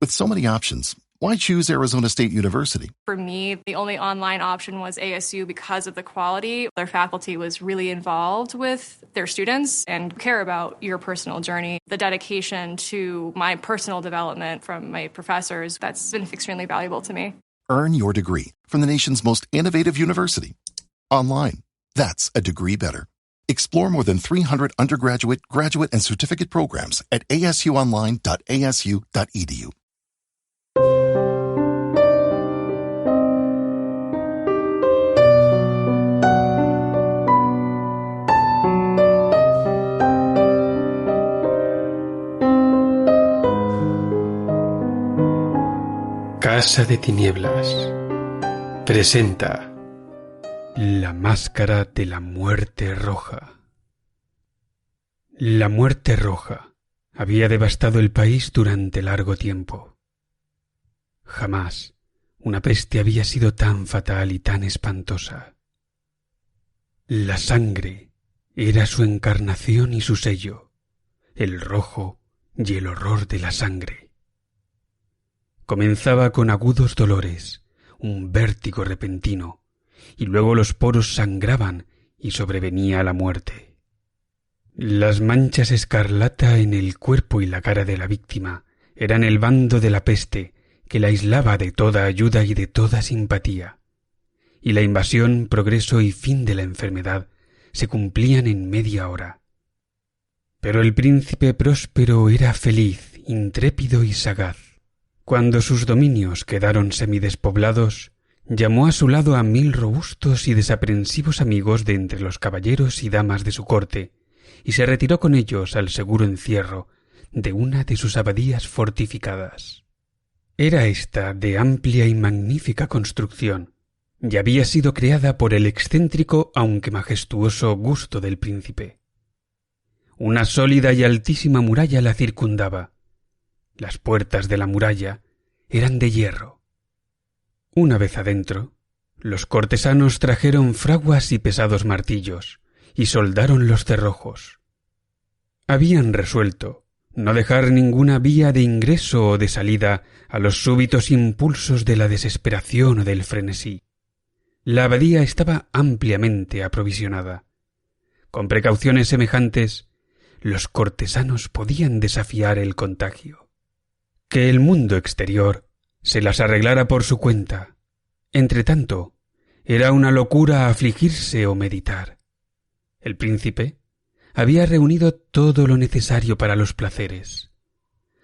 With so many options, why choose Arizona State University? For me, the only online option was ASU because of the quality. Their faculty was really involved with their students and care about your personal journey. The dedication to my personal development from my professors, that's been extremely valuable to me. Earn your degree from the nation's most innovative university. Online. That's a degree better. Explore more than 300 undergraduate, graduate, and certificate programs at asuonline.asu.edu. Casa de Tinieblas presenta La Máscara de la Muerte Roja. La Muerte Roja había devastado el país durante largo tiempo. Jamás una peste había sido tan fatal y tan espantosa. La sangre era su encarnación y su sello, el rojo y el horror de la sangre. Comenzaba con agudos dolores, un vértigo repentino, y luego los poros sangraban y sobrevenía la muerte. Las manchas escarlata en el cuerpo y la cara de la víctima eran el bando de la peste que la aislaba de toda ayuda y de toda simpatía, y la invasión, progreso y fin de la enfermedad se cumplían en media hora. Pero el príncipe próspero era feliz, intrépido y sagaz. Cuando sus dominios quedaron semidespoblados, llamó a su lado a 1000 robustos y desaprensivos amigos de entre los caballeros y damas de su corte, y se retiró con ellos al seguro encierro de una de sus abadías fortificadas. Era ésta de amplia y magnífica construcción, y había sido creada por el excéntrico aunque majestuoso gusto del príncipe. Una sólida y altísima muralla la circundaba. Las puertas de la muralla eran de hierro. Una vez adentro, los cortesanos trajeron fraguas y pesados martillos y soldaron los cerrojos. Habían resuelto no dejar ninguna vía de ingreso o de salida a los súbitos impulsos de la desesperación o del frenesí. La abadía estaba ampliamente aprovisionada. Con precauciones semejantes, los cortesanos podían desafiar el contagio. Que el mundo exterior se las arreglara por su cuenta. Entretanto, era una locura afligirse o meditar. El príncipe había reunido todo lo necesario para los placeres.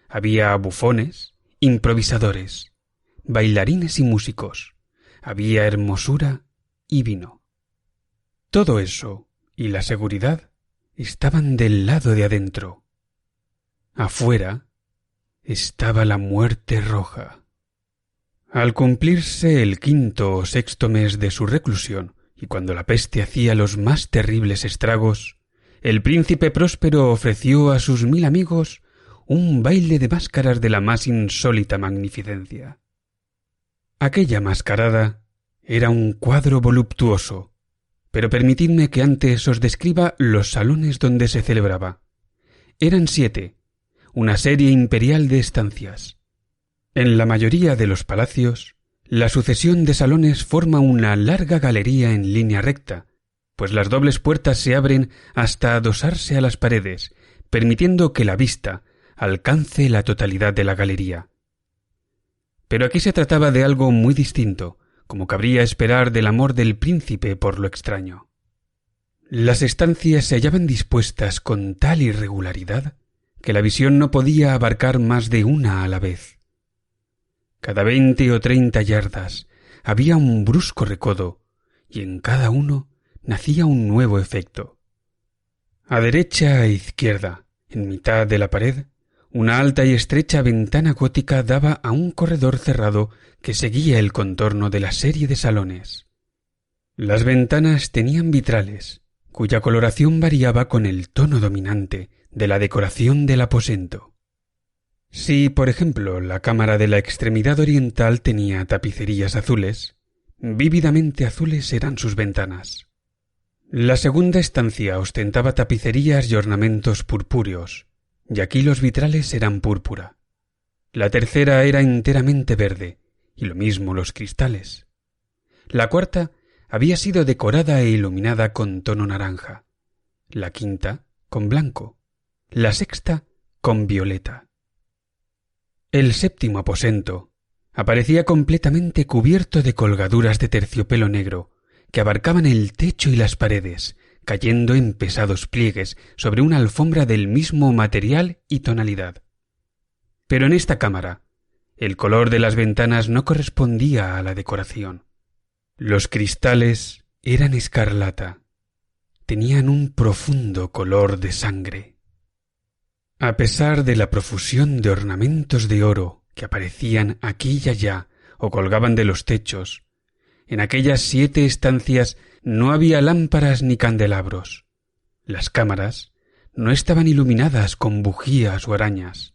Había bufones, improvisadores, bailarines y músicos. Había hermosura y vino. Todo eso y la seguridad estaban del lado de adentro. Afuera estaba la muerte roja. Al cumplirse el 5º o 6º mes de su reclusión, y cuando la peste hacía los más terribles estragos, el príncipe próspero ofreció a sus 1000 amigos un baile de máscaras de la más insólita magnificencia. Aquella mascarada era un cuadro voluptuoso, pero permitidme que antes os describa los salones donde se celebraba. Eran 7, una serie imperial de estancias. En la mayoría de los palacios, la sucesión de salones forma una larga galería en línea recta, pues las dobles puertas se abren hasta adosarse a las paredes, permitiendo que la vista alcance la totalidad de la galería. Pero aquí se trataba de algo muy distinto, como cabría esperar del amor del príncipe por lo extraño. Las estancias se hallaban dispuestas con tal irregularidad que la visión no podía abarcar más de una a la vez. Cada 20 o 30 yardas había un brusco recodo, y en cada uno nacía un nuevo efecto. A derecha e izquierda, en mitad de la pared, una alta y estrecha ventana gótica daba a un corredor cerrado que seguía el contorno de la serie de salones. Las ventanas tenían vitrales, cuya coloración variaba con el tono dominante de la decoración del aposento. Si, por ejemplo, la cámara de la extremidad oriental tenía tapicerías azules, vívidamente azules eran sus ventanas. La segunda estancia ostentaba tapicerías y ornamentos purpúreos, y aquí los vitrales eran púrpura. La tercera era enteramente verde, y lo mismo los cristales. La cuarta había sido decorada e iluminada con tono naranja, la quinta con blanco, la sexta con violeta. El séptimo aposento aparecía completamente cubierto de colgaduras de terciopelo negro que abarcaban el techo y las paredes, cayendo en pesados pliegues sobre una alfombra del mismo material y tonalidad. Pero en esta cámara, el color de las ventanas no correspondía a la decoración. Los cristales eran escarlata, tenían un profundo color de sangre. A pesar de la profusión de ornamentos de oro que aparecían aquí y allá o colgaban de los techos, en aquellas 7 estancias no había lámparas ni candelabros. Las cámaras no estaban iluminadas con bujías o arañas.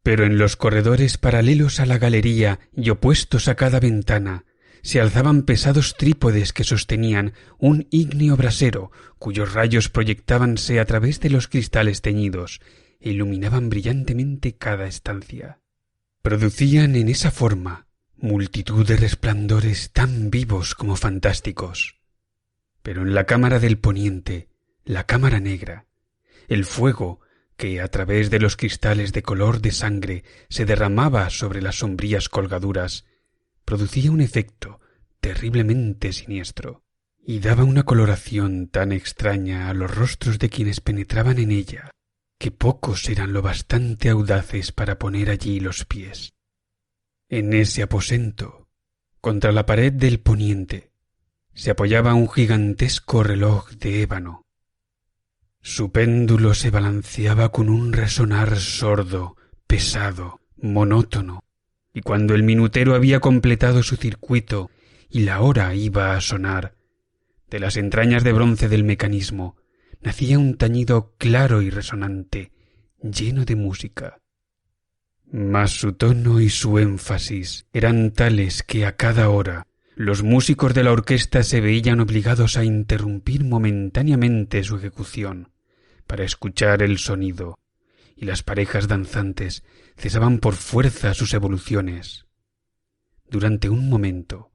Pero en los corredores paralelos a la galería y opuestos a cada ventana se alzaban pesados trípodes que sostenían un ígneo brasero cuyos rayos proyectábanse a través de los cristales teñidos e iluminaban brillantemente cada estancia. Producían en esa forma multitud de resplandores tan vivos como fantásticos. Pero en la cámara del poniente, la cámara negra, el fuego que a través de los cristales de color de sangre se derramaba sobre las sombrías colgaduras, producía un efecto terriblemente siniestro y daba una coloración tan extraña a los rostros de quienes penetraban en ella que pocos eran lo bastante audaces para poner allí los pies. En ese aposento, contra la pared del poniente, se apoyaba un gigantesco reloj de ébano. Su péndulo se balanceaba con un resonar sordo, pesado, monótono, y cuando el minutero había completado su circuito y la hora iba a sonar, de las entrañas de bronce del mecanismo nacía un tañido claro y resonante, lleno de música. Mas su tono y su énfasis eran tales que a cada hora los músicos de la orquesta se veían obligados a interrumpir momentáneamente su ejecución para escuchar el sonido, y las parejas danzantes cesaban por fuerza sus evoluciones. Durante un momento,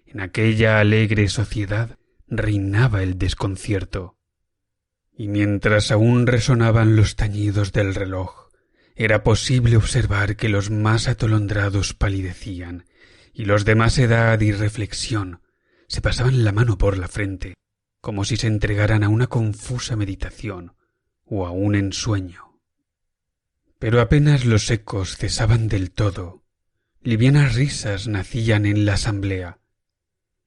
en aquella alegre sociedad reinaba el desconcierto, y mientras aún resonaban los tañidos del reloj, era posible observar que los más atolondrados palidecían, y los de más edad y reflexión se pasaban la mano por la frente, como si se entregaran a una confusa meditación o a un ensueño. Pero apenas los ecos cesaban del todo, livianas risas nacían en la asamblea.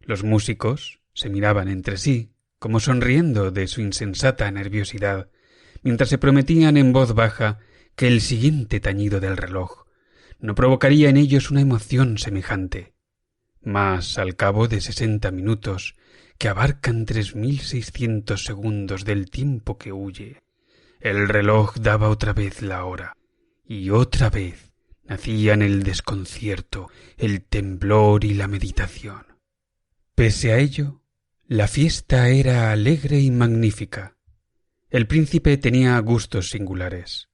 Los músicos se miraban entre sí, como sonriendo de su insensata nerviosidad, mientras se prometían en voz baja que el siguiente tañido del reloj no provocaría en ellos una emoción semejante. Mas al cabo de 60 minutos, que abarcan 3600 segundos del tiempo que huye, el reloj daba otra vez la hora, y otra vez nacían el desconcierto, el temblor y la meditación. Pese a ello, la fiesta era alegre y magnífica. El príncipe tenía gustos singulares.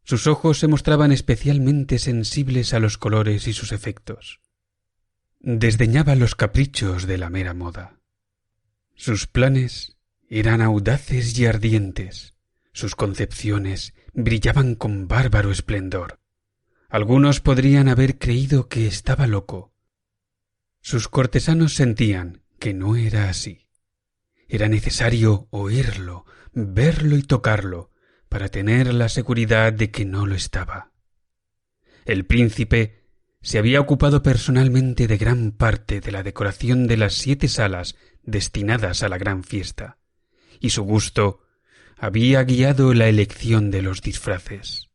Sus ojos se mostraban especialmente sensibles a los colores y sus efectos. Desdeñaba los caprichos de la mera moda. Sus planes eran audaces y ardientes. Sus concepciones brillaban con bárbaro esplendor. Algunos podrían haber creído que estaba loco. Sus cortesanos sentían que no era así. Era necesario oírlo, verlo y tocarlo para tener la seguridad de que no lo estaba. El príncipe se había ocupado personalmente de gran parte de la decoración de las 7 salas destinadas a la gran fiesta, y su gusto había guiado la elección de los disfraces.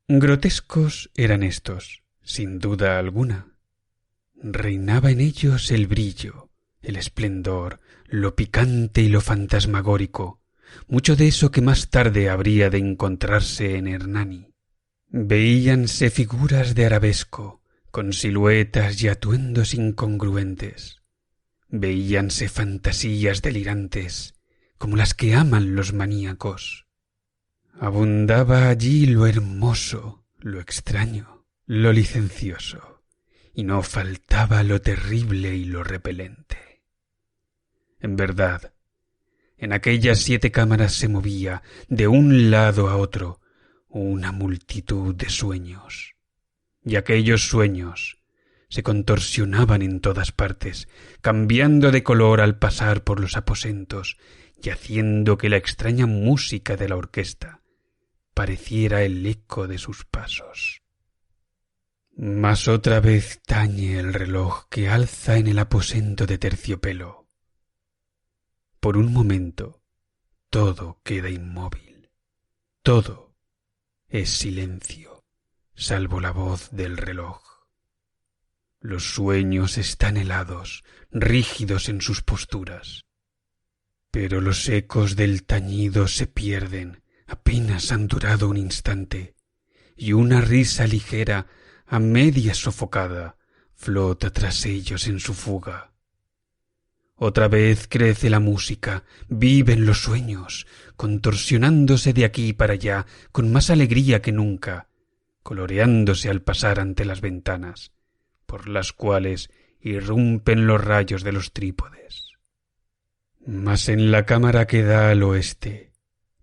Grotescos eran estos, sin duda alguna. Reinaba en ellos el brillo, el esplendor, lo picante y lo fantasmagórico, mucho de eso que más tarde habría de encontrarse en Hernani. Veíanse figuras de arabesco, con siluetas y atuendos incongruentes. Veíanse fantasías delirantes, como las que aman los maníacos. Abundaba allí lo hermoso, lo extraño, lo licencioso, y no faltaba lo terrible y lo repelente. En verdad, en aquellas 7 cámaras se movía de un lado a otro una multitud de sueños, y aquellos sueños se contorsionaban en todas partes, cambiando de color al pasar por los aposentos y haciendo que la extraña música de la orquesta pareciera el eco de sus pasos. Mas otra vez tañe el reloj que alza en el aposento de terciopelo. Por un momento todo queda inmóvil, todo es silencio, salvo la voz del reloj. Los sueños están helados, rígidos en sus posturas, pero los ecos del tañido se pierden, apenas han durado un instante, y una risa ligera, a media sofocada, flota tras ellos en su fuga. Otra vez crece la música, viven los sueños, contorsionándose de aquí para allá con más alegría que nunca, coloreándose al pasar ante las ventanas, por las cuales irrumpen los rayos de los trípodes. Mas en la cámara que da al oeste,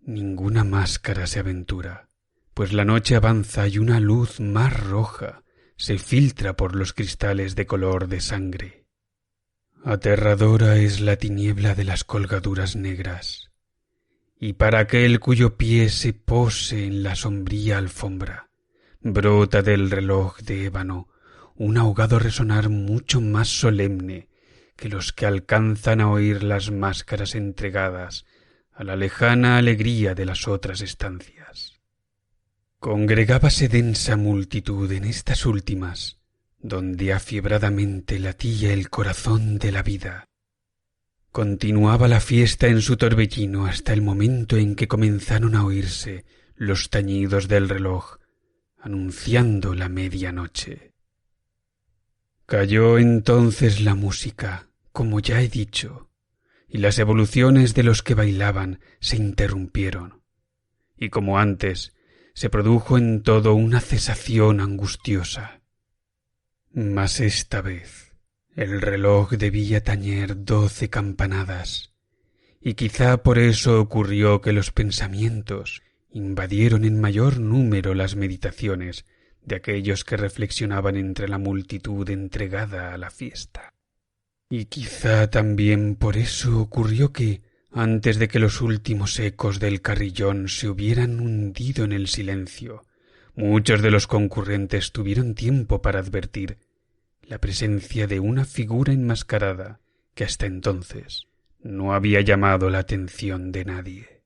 ninguna máscara se aventura, pues la noche avanza y una luz más roja se filtra por los cristales de color de sangre. Aterradora es la tiniebla de las colgaduras negras, y para aquel cuyo pie se pose en la sombría alfombra, brota del reloj de ébano un ahogado resonar mucho más solemne que los que alcanzan a oír las máscaras entregadas a la lejana alegría de las otras estancias. Congregábase densa multitud en estas últimas, donde afiebradamente latía el corazón de la vida. Continuaba la fiesta en su torbellino hasta el momento en que comenzaron a oírse los tañidos del reloj, anunciando la medianoche. Calló entonces la música, como ya he dicho, y las evoluciones de los que bailaban se interrumpieron, y como antes, se produjo en todo una cesación angustiosa. Mas esta vez el reloj debía tañer 12 campanadas, y quizá por eso ocurrió que los pensamientos invadieron en mayor número las meditaciones de aquellos que reflexionaban entre la multitud entregada a la fiesta. Y quizá también por eso ocurrió que, antes de que los últimos ecos del carrillón se hubieran hundido en el silencio, muchos de los concurrentes tuvieron tiempo para advertir la presencia de una figura enmascarada que hasta entonces no había llamado la atención de nadie.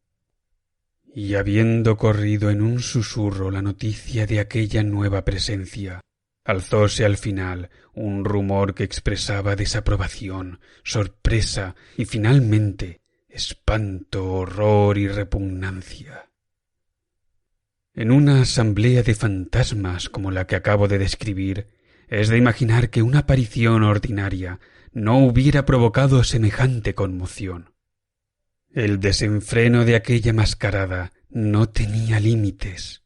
Y habiendo corrido en un susurro la noticia de aquella nueva presencia, alzóse al final un rumor que expresaba desaprobación, sorpresa y finalmente espanto, horror y repugnancia. En una asamblea de fantasmas como la que acabo de describir, es de imaginar que una aparición ordinaria no hubiera provocado semejante conmoción. El desenfreno de aquella mascarada no tenía límites,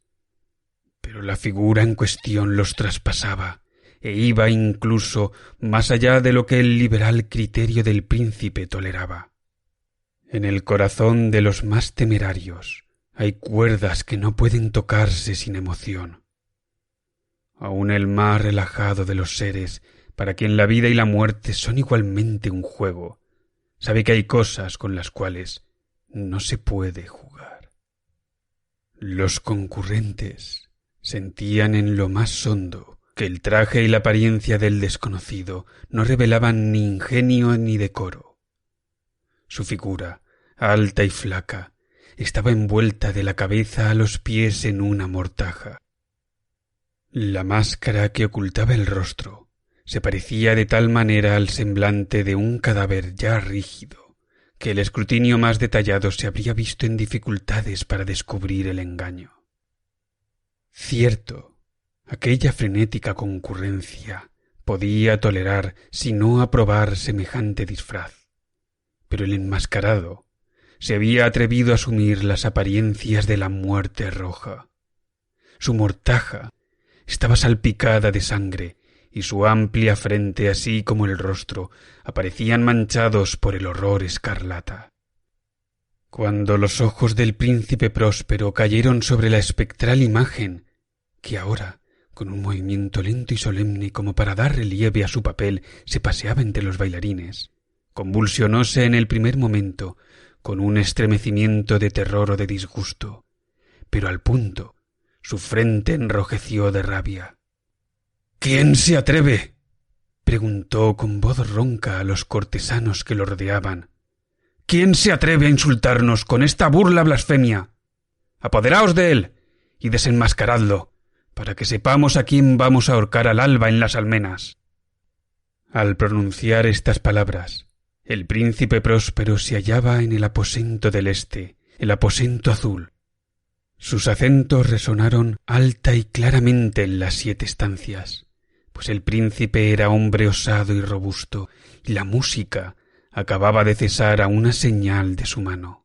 pero la figura en cuestión los traspasaba e iba incluso más allá de lo que el liberal criterio del príncipe toleraba. En el corazón de los más temerarios hay cuerdas que no pueden tocarse sin emoción. Aun el más relajado de los seres, para quien la vida y la muerte son igualmente un juego, sabe que hay cosas con las cuales no se puede jugar. Los concurrentes sentían en lo más hondo que el traje y la apariencia del desconocido no revelaban ni ingenio ni decoro. Su figura, alta y flaca, estaba envuelta de la cabeza a los pies en una mortaja. La máscara que ocultaba el rostro se parecía de tal manera al semblante de un cadáver ya rígido, que el escrutinio más detallado se habría visto en dificultades para descubrir el engaño. Cierto, aquella frenética concurrencia podía tolerar, si no aprobar semejante disfraz, pero el enmascarado se había atrevido a asumir las apariencias de la muerte roja. Su mortaja estaba salpicada de sangre, y su amplia frente, así como el rostro, aparecían manchados por el horror escarlata. Cuando los ojos del príncipe Próspero cayeron sobre la espectral imagen, que ahora, con un movimiento lento y solemne como para dar relieve a su papel, se paseaba entre los bailarines, convulsionóse en el primer momento con un estremecimiento de terror o de disgusto, pero al punto su frente enrojeció de rabia. —¿Quién se atreve? —preguntó con voz ronca a los cortesanos que lo rodeaban. —¿Quién se atreve a insultarnos con esta burla blasfemia? Apoderaos de él y desenmascaradlo, para que sepamos a quién vamos a ahorcar al alba en las almenas. Al pronunciar estas palabras, el príncipe Próspero se hallaba en el aposento del este, el aposento azul. Sus acentos resonaron alta y claramente en las 7 estancias, pues el príncipe era hombre osado y robusto, y la música acababa de cesar a una señal de su mano.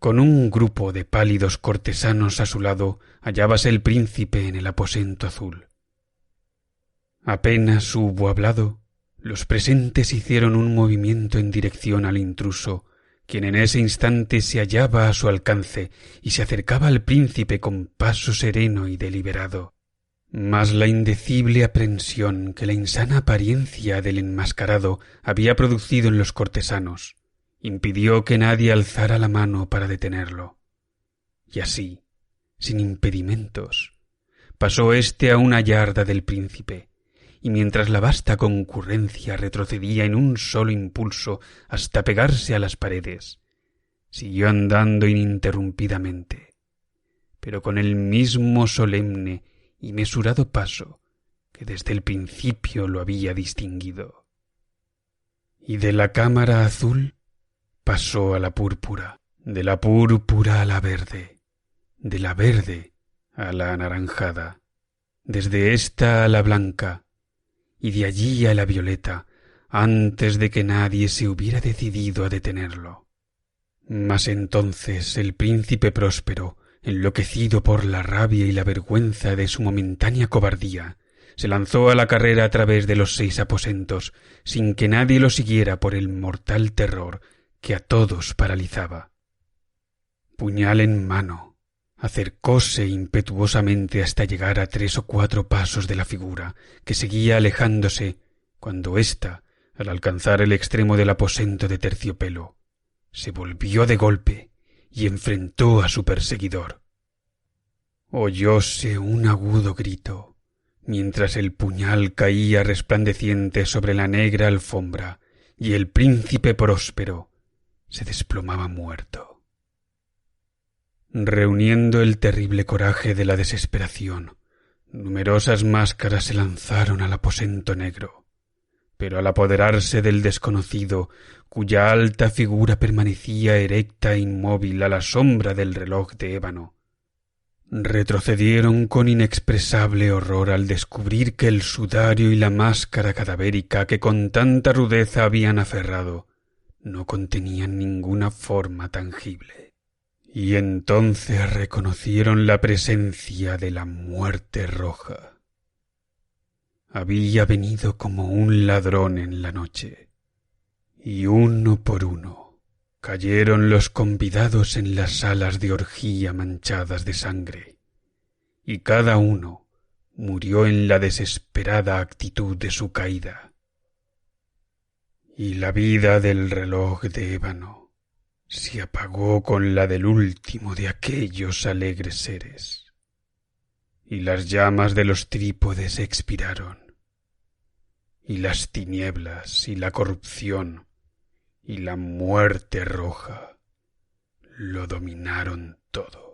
Con un grupo de pálidos cortesanos a su lado, hallábase el príncipe en el aposento azul. Apenas hubo hablado, los presentes hicieron un movimiento en dirección al intruso, quien en ese instante se hallaba a su alcance y se acercaba al príncipe con paso sereno y deliberado. Mas la indecible aprensión que la insana apariencia del enmascarado había producido en los cortesanos impidió que nadie alzara la mano para detenerlo. Y así, sin impedimentos, pasó éste a una yarda del príncipe, y mientras la vasta concurrencia retrocedía en un solo impulso hasta pegarse a las paredes, siguió andando ininterrumpidamente, pero con el mismo solemne y mesurado paso que desde el principio lo había distinguido. Y de la cámara azul pasó a la púrpura, de la púrpura a la verde, de la verde a la anaranjada, desde ésta a la blanca, y de allí a la violeta, antes de que nadie se hubiera decidido a detenerlo. Mas entonces el príncipe Próspero, enloquecido por la rabia y la vergüenza de su momentánea cobardía, se lanzó a la carrera a través de los 6 aposentos, sin que nadie lo siguiera por el mortal terror que a todos paralizaba. Puñal en mano, acercóse impetuosamente hasta llegar a 3 o 4 pasos de la figura, que seguía alejándose, cuando ésta, al alcanzar el extremo del aposento de terciopelo, se volvió de golpe y enfrentó a su perseguidor. Oyóse un agudo grito, mientras el puñal caía resplandeciente sobre la negra alfombra y el príncipe Próspero se desplomaba muerto. Reuniendo el terrible coraje de la desesperación, numerosas máscaras se lanzaron al aposento negro, pero al apoderarse del desconocido, cuya alta figura permanecía erecta e inmóvil a la sombra del reloj de ébano, retrocedieron con inexpresable horror al descubrir que el sudario y la máscara cadavérica que con tanta rudeza habían aferrado no contenían ninguna forma tangible. Y entonces reconocieron la presencia de la muerte roja. Había venido como un ladrón en la noche, y uno por uno cayeron los convidados en las salas de orgía manchadas de sangre, y cada uno murió en la desesperada actitud de su caída. Y la vida del reloj de ébano se apagó con la del último de aquellos alegres seres, y las llamas de los trípodes expiraron, y las tinieblas y la corrupción y la muerte roja lo dominaron todo.